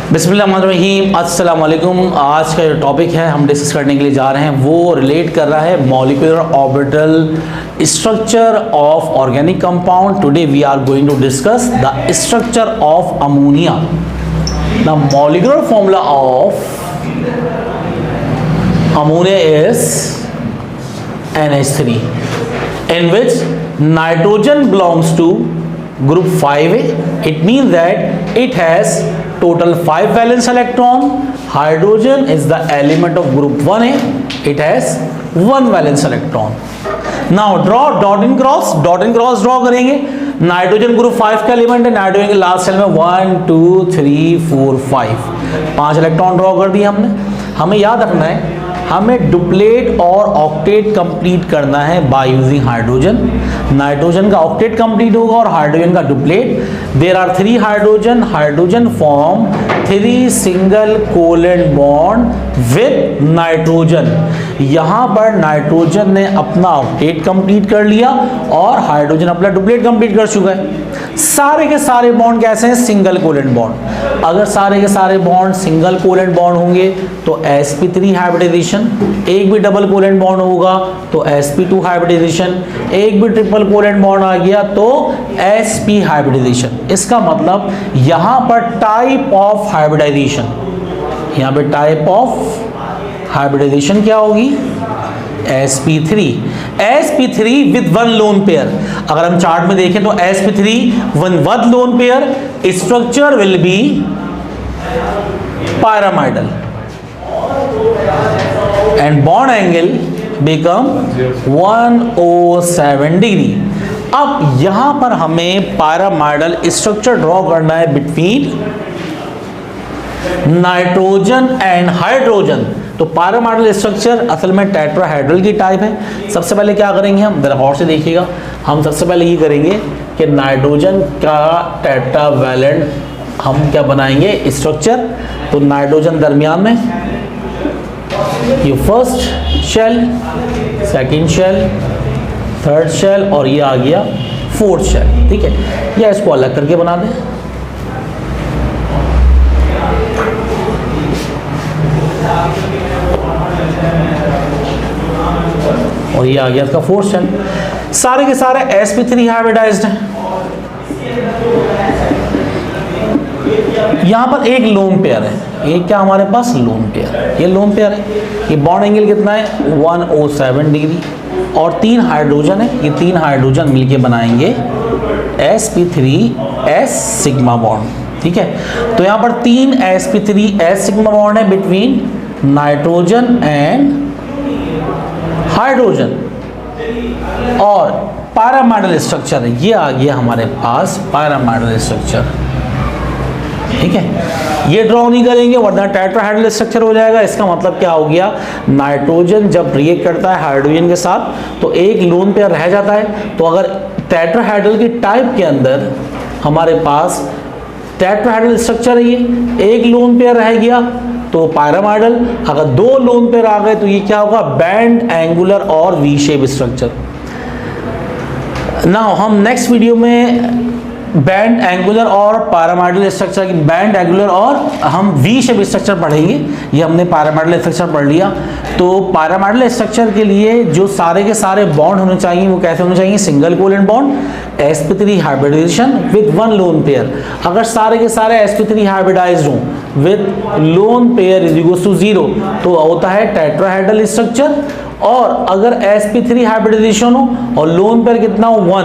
बिस्मिल्लाहिर्रहमानिर्रहीम, अस्सलाम वालेकुम। आज का जो टॉपिक है हम डिस्कस करने के लिए जा रहे हैं वो रिलेट कर रहा है molecular orbital structure of organic compound. Today we are going to discuss the structure of ammonia. The molecular formula of ammonia is NH3 in which nitrogen belongs to group 5A. It means that it has total 5 valence electron. Hydrogen is the element of group 1A. It has 1 valence electron. Now draw dot and cross draw करेंगे। Nitrogen group 5 का element है। Nitrogen के last cell में 1 2 3 4 5 electron draw कर दिए हमने। हमें याद रखना है हमें डुप्लेट और ऑक्टेट कंप्लीट करना है बाय यूजिंग हाइड्रोजन। नाइट्रोजन का ऑक्टेट कंप्लीट होगा और हाइड्रोजन का duplet. There are 3 hydrogen form 3 single covalent bond with nitrogen. यहाँ पर नाइट्रोजन ने अपना ऑक्टेट कंप्लीट कर लिया और हाइड्रोजन अपना डुप्लेट कंप्लीट कर चुका है। सारे के सारे बॉन्ड कैसे हैं? Single covalent bond. अगर सारे के सारे बॉन्ड सिंगल कोवेलेंट बॉन्ड होंगे तो sp3 हाइब्रिडाइजेशन। एक भी डबल कोवेलेंट बॉन्ड होगा तो sp2 हाइब्रिडाइजेशन। एक भी ट्रिपल कोवेलेंट बॉन्ड आ गया तो sp हाइब्रिडाइजेशन। इसका मतलब यहां पर टाइप ऑफ हाइब्रिडाइजेशन, यहां पे टाइप ऑफ हाइब्रिडाइजेशन क्या होगी? sp3 with 1 lone pair. अगर हम चार्ट में देखें तो sp3 1 lone pair, structure will be pyramidal and bond angle become 107 degree. अब यहां पर हमें pyramidal स्ट्रक्चर ड्रॉ करना है बिटवीन नाइट्रोजन एंड हाइड्रोजन। तो pyramidal स्ट्रक्चर असल में टेट्राहेड्रल की टाइप है। सबसे पहले क्या करेंगे हम, जरा गौर से देखिएगा। हम सबसे पहले ये करेंगे कि नाइट्रोजन का टेट्रावैलेंट हम क्या बनाएंगे स्ट्रक्चर। तो नाइट्रोजन दरमियान में, ये first shell, second shell, third shell और ये आ गया फोर्थ शेल। ठीक है, या इसको अलग करके बना दें। और ये आ गया इसका फोर्थ शेल। सारे के सारे sp3 हाइब्रिडाइज्ड हैं। यहां पर एक लोन पेयर है। ये क्या हमारे पास लोन पेयर, ये लोन पेयर है। ये बॉन्ड एंगल कितना है? 107 डिग्री। और 3 हाइड्रोजन है। ये 3 हाइड्रोजन मिलके बनाएंगे sp3s सिग्मा बॉन्ड। ठीक है, तो यहां पर 3 sp3s सिग्मा बॉन्ड है बिटवीन नाइट्रोजन एंड हाइड्रोजन। और pyramidal स्ट्रक्चर है, ये आ गया हमारे पास pyramidal स्ट्रक्चर। ठीक है, ये ड्रॉ नहीं करेंगे वरना टेट्राहेड्रल स्ट्रक्चर हो जाएगा। इसका मतलब क्या हो गया? नाइट्रोजन जब रिएक्ट करता है हाइड्रोजन के साथ तो एक लोन पेयर रह जाता है। तो अगर टेट्राहेड्रल की टाइप के अंदर हमारे पास टेट्राहेड्रल स्ट्रक्चर है, ये एक लोन पेयर रह गया तो pyramidal। अगर 2 लोन पेयर आ गए तो ये क्या होगा? बैंड एंगुलर और वी शेप स्ट्रक्चर। नाउ हम नेक्स्ट वीडियो में बैंड एंगुलर और pyramidal स्ट्रक्चर की, बैंड एंगुलर और हम वी शेप स्ट्रक्चर पढ़ेंगे। ये हमने pyramidal स्ट्रक्चर पढ़ लिया। तो pyramidal स्ट्रक्चर के लिए जो सारे के सारे बॉन्ड होने चाहिए वो कैसे होने चाहिए? Single covalent bond, sp3 hybridisation with 1 lone pair. अगर सारे के सारे sp3 हाइब्रिडाइज्ड हों with lone pair is equal to 0 तो होता है टेट्राहेड्रल स्ट्रक्चर। और अगर sp3 हाइब्रिडाइजेशन हो और लोन पेयर कितना हो? 1,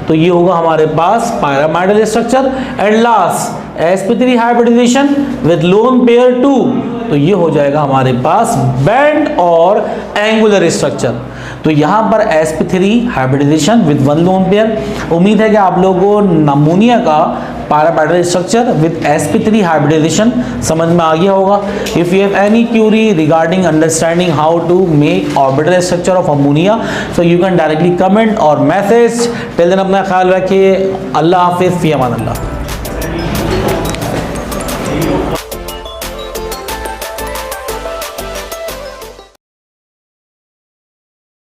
तो ये होगा हमारे पास pyramidal structure. And last sp3 hybridisation with lone pair 2 तो ये हो जाएगा हमारे पास बैंड और एंगुलर स्ट्रक्चर। तो यहाँ पर sp3 hybridisation with 1 lone pair. उम्मीद है कि आप लोगों को अमोनिया का pyramidal structure with sp3 hybridisation समझ में आ गया होगा। If you have any query regarding understanding how to make orbital structure of ammonia so you can directly comment और मैसेज। टिल देन अपना ख्याल रखिए। अल्लाह हाफिज़, फी अमान अल्लाह।